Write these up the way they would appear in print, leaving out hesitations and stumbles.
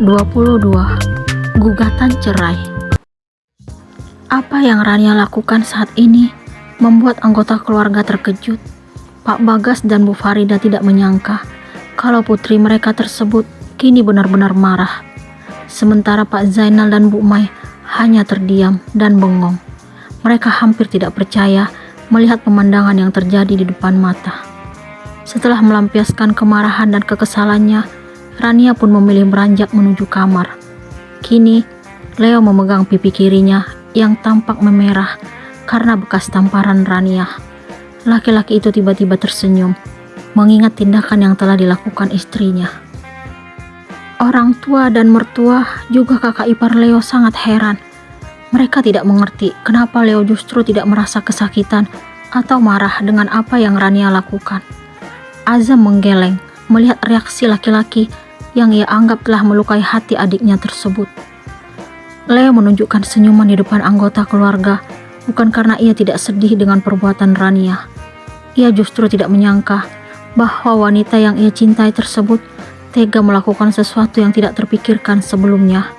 22. Gugatan cerai. Apa yang Rania lakukan saat ini membuat anggota keluarga terkejut. Pak Bagas dan Bu Farida tidak menyangka kalau putri mereka tersebut kini benar-benar marah. Sementara Pak Zainal dan Bu Mai hanya terdiam dan bengong. Mereka hampir tidak percaya melihat pemandangan yang terjadi di depan mata. Setelah melampiaskan kemarahan dan kekesalannya, Rania pun memilih beranjak menuju kamar. Kini, Leo memegang pipi kirinya yang tampak memerah karena bekas tamparan Rania. Laki-laki itu tiba-tiba tersenyum, mengingat tindakan yang telah dilakukan istrinya. Orang tua dan mertua juga kakak ipar Leo sangat heran. Mereka tidak mengerti kenapa Leo justru tidak merasa kesakitan atau marah dengan apa yang Rania lakukan. Azam menggeleng melihat reaksi laki-laki yang ia anggap telah melukai hati adiknya tersebut. Leo menunjukkan senyuman di depan anggota keluarga, bukan karena ia tidak sedih dengan perbuatan Rania. Ia justru tidak menyangka bahwa wanita yang ia cintai tersebut tega melakukan sesuatu yang tidak terpikirkan sebelumnya.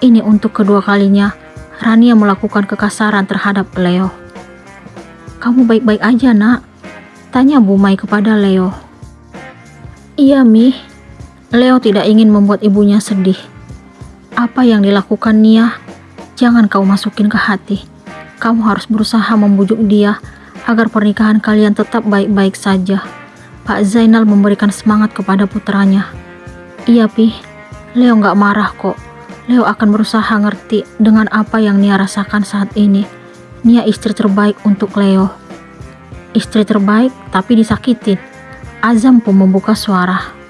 Ini untuk kedua kalinya Rania melakukan kekasaran terhadap Leo. "Kamu baik-baik aja, Nak?" tanya Bu Mai kepada Leo. "Iya, Mi." Leo tidak ingin membuat ibunya sedih. "Apa yang dilakukan Nia, jangan kau masukin ke hati. Kamu harus berusaha membujuk dia agar pernikahan kalian tetap baik-baik saja." Pak Zainal memberikan semangat kepada putranya. "Iya, Pi. Leo gak marah kok. Leo akan berusaha ngerti dengan apa yang Nia rasakan saat ini. Nia istri terbaik untuk Leo." "Istri terbaik tapi disakitin." Azam pun membuka suara.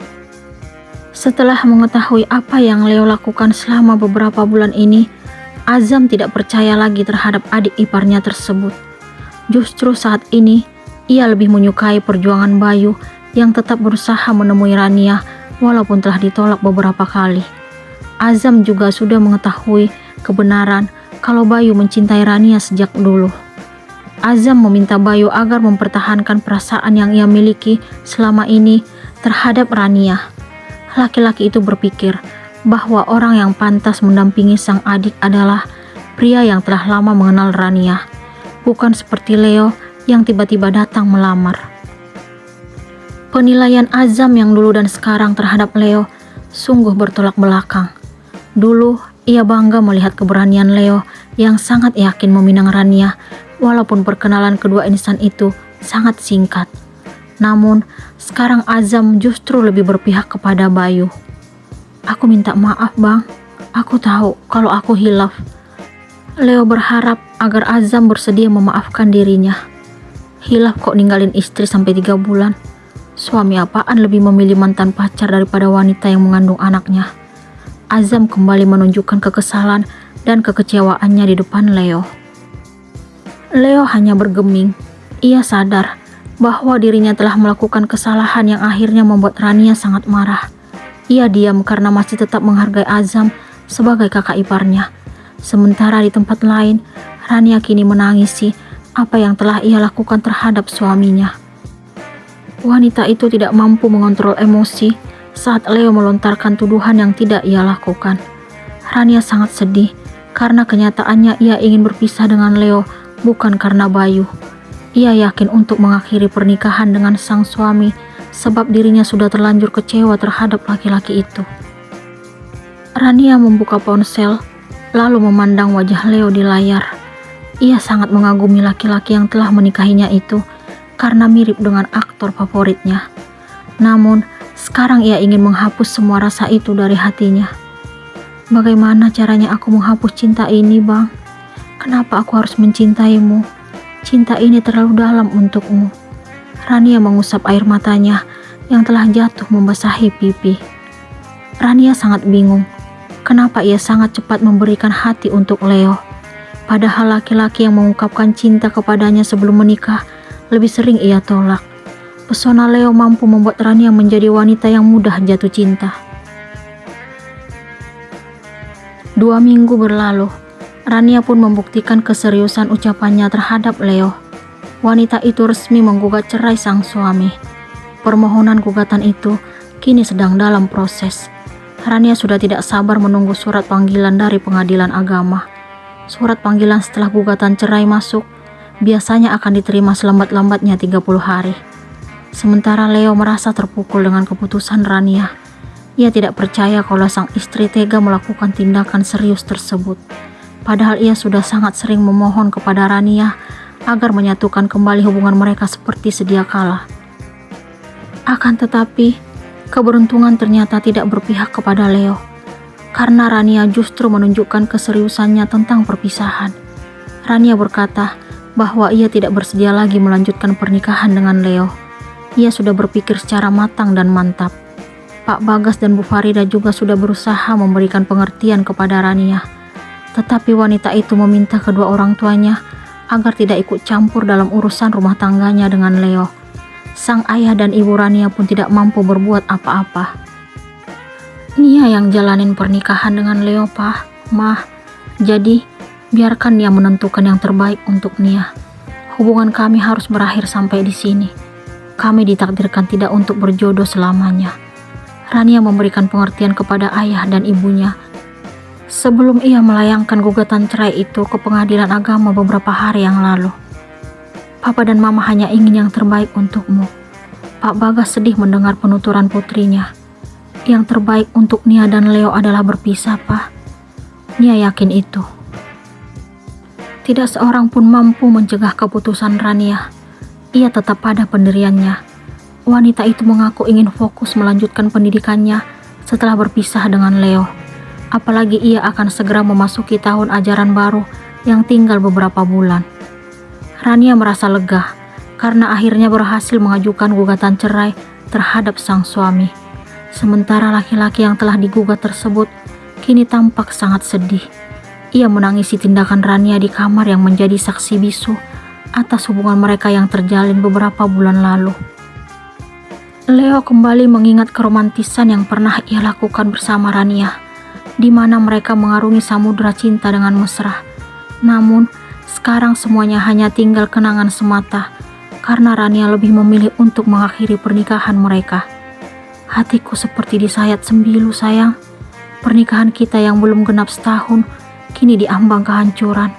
Setelah mengetahui apa yang Leo lakukan selama beberapa bulan ini, Azam tidak percaya lagi terhadap adik iparnya tersebut. Justru saat ini, ia lebih menyukai perjuangan Bayu yang tetap berusaha menemui Rania walaupun telah ditolak beberapa kali. Azam juga sudah mengetahui kebenaran kalau Bayu mencintai Rania sejak dulu. Azam meminta Bayu agar mempertahankan perasaan yang ia miliki selama ini terhadap Rania. Laki-laki itu berpikir bahwa orang yang pantas mendampingi sang adik adalah pria yang telah lama mengenal Rania, bukan seperti Leo yang tiba-tiba datang melamar. Penilaian Azam yang dulu dan sekarang terhadap Leo sungguh bertolak belakang. Dulu ia bangga melihat keberanian Leo yang sangat yakin meminang Rania walaupun perkenalan kedua insan itu sangat singkat. Namun, sekarang Azam justru lebih berpihak kepada Bayu. "Aku minta maaf, Bang. Aku tahu kalau aku hilaf." Leo berharap agar Azam bersedia memaafkan dirinya. Hilaf kok ninggalin istri sampai 3 bulan. Suami apaan lebih memilih mantan pacar daripada wanita yang mengandung anaknya? Azam kembali menunjukkan kekesalan dan kekecewaannya di depan Leo. Leo hanya bergeming. Ia sadar bahwa dirinya telah melakukan kesalahan yang akhirnya membuat Rania sangat marah. Ia diam karena masih tetap menghargai Azam sebagai kakak iparnya. Sementara di tempat lain, Rania kini menangisi apa yang telah ia lakukan terhadap suaminya. Wanita itu tidak mampu mengontrol emosi saat Leo melontarkan tuduhan yang tidak ia lakukan. Rania sangat sedih karena kenyataannya ia ingin berpisah dengan Leo bukan karena Bayu. Ia yakin untuk mengakhiri pernikahan dengan sang suami sebab dirinya sudah terlanjur kecewa terhadap laki-laki itu. Rania membuka ponsel lalu memandang wajah Leo di layar. Ia sangat mengagumi laki-laki yang telah menikahinya itu karena mirip dengan aktor favoritnya. Namun, sekarang ia ingin menghapus semua rasa itu dari hatinya. "Bagaimana caranya aku menghapus cinta ini, Bang? Kenapa aku harus mencintaimu? Cinta ini terlalu dalam untukmu." Rania mengusap air matanya yang telah jatuh membasahi pipi. Rania sangat bingung. Kenapa ia sangat cepat memberikan hati untuk Leo? Padahal laki-laki yang mengungkapkan cinta kepadanya sebelum menikah lebih sering ia tolak. Pesona Leo mampu membuat Rania menjadi wanita yang mudah jatuh cinta. 2 minggu berlalu. Rania pun membuktikan keseriusan ucapannya terhadap Leo. Wanita itu resmi menggugat cerai sang suami. Permohonan gugatan itu kini sedang dalam proses. Rania sudah tidak sabar menunggu surat panggilan dari pengadilan agama. Surat panggilan setelah gugatan cerai masuk biasanya akan diterima selambat-lambatnya 30 hari. Sementara Leo merasa terpukul dengan keputusan Rania. Ia tidak percaya kalau sang istri tega melakukan tindakan serius tersebut. Padahal ia sudah sangat sering memohon kepada Rania agar menyatukan kembali hubungan mereka seperti sedia kala. Akan tetapi, keberuntungan ternyata tidak berpihak kepada Leo, karena Rania justru menunjukkan keseriusannya tentang perpisahan. Rania berkata bahwa ia tidak bersedia lagi melanjutkan pernikahan dengan Leo. Ia sudah berpikir secara matang dan mantap. Pak Bagas dan Bu Farida juga sudah berusaha memberikan pengertian kepada Rania. Tetapi wanita itu meminta kedua orang tuanya agar tidak ikut campur dalam urusan rumah tangganya dengan Leo. Sang ayah dan ibu Rania pun tidak mampu berbuat apa-apa. Nia yang jalanin pernikahan dengan Leo, Pak, Mah. Jadi, biarkan Nia menentukan yang terbaik untuk Nia. Hubungan kami harus berakhir sampai di sini. Kami ditakdirkan tidak untuk berjodoh selamanya. Rania memberikan pengertian kepada ayah dan ibunya sebelum ia melayangkan gugatan cerai itu ke pengadilan agama beberapa hari yang lalu. Papa dan Mama hanya ingin yang terbaik untukmu. Pak Bagas sedih mendengar penuturan putrinya. Yang terbaik untuk Nia dan Leo adalah berpisah, Pak. Nia yakin itu. Tidak seorang pun mampu mencegah keputusan Rania. Ia tetap pada pendiriannya. Wanita itu mengaku ingin fokus melanjutkan pendidikannya setelah berpisah dengan Leo. Apalagi ia akan segera memasuki tahun ajaran baru yang tinggal beberapa bulan. Rania merasa lega karena akhirnya berhasil mengajukan gugatan cerai terhadap sang suami. Sementara laki-laki yang telah digugat tersebut kini tampak sangat sedih. Ia menangisi tindakan Rania di kamar yang menjadi saksi bisu atas hubungan mereka yang terjalin beberapa bulan lalu. Leo kembali mengingat keromantisan yang pernah ia lakukan bersama Rania, di mana mereka mengarungi samudera cinta dengan mesra. Namun, sekarang semuanya hanya tinggal kenangan semata, karena Rania lebih memilih untuk mengakhiri pernikahan mereka. Hatiku seperti disayat sembilu, sayang. Pernikahan kita yang belum genap setahun, kini diambang kehancuran.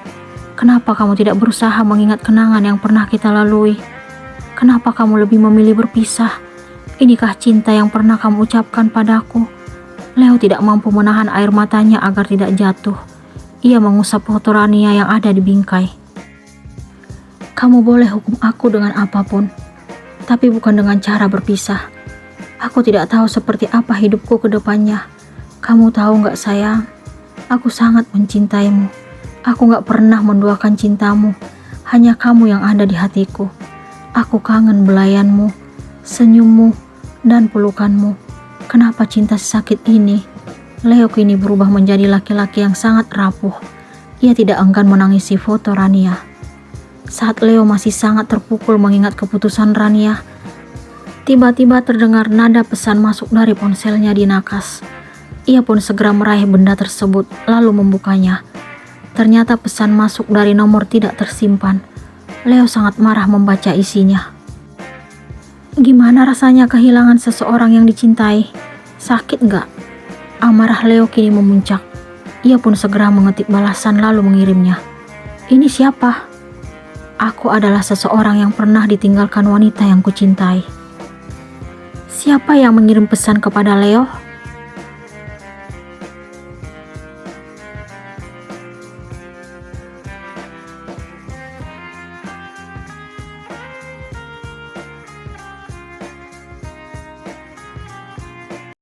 Kenapa kamu tidak berusaha mengingat kenangan yang pernah kita lalui? Kenapa kamu lebih memilih berpisah? Inikah cinta yang pernah kamu ucapkan padaku? Leo tidak mampu menahan air matanya agar tidak jatuh. Ia mengusap foto Rania yang ada di bingkai. Kamu boleh hukum aku dengan apapun, tapi bukan dengan cara berpisah. Aku tidak tahu seperti apa hidupku ke depannya. Kamu tahu gak, sayang? Aku sangat mencintaimu. Aku gak pernah menduakan cintamu. Hanya kamu yang ada di hatiku. Aku kangen belayanmu, senyummu, dan pelukanmu. Kenapa cinta sesakit ini? Leo kini berubah menjadi laki-laki yang sangat rapuh. Ia tidak enggan menangisi foto Rania. Saat Leo masih sangat terpukul mengingat keputusan Rania, tiba-tiba terdengar nada pesan masuk dari ponselnya di nakas. Ia pun segera meraih benda tersebut lalu membukanya. Ternyata pesan masuk dari nomor tidak tersimpan. Leo sangat marah membaca isinya. Gimana rasanya kehilangan seseorang yang dicintai? Sakit gak? Amarah Leo kini memuncak. Ia pun segera mengetik balasan lalu mengirimnya. Ini siapa? Aku adalah seseorang yang pernah ditinggalkan wanita yang kucintai. Siapa yang mengirim pesan kepada Leo?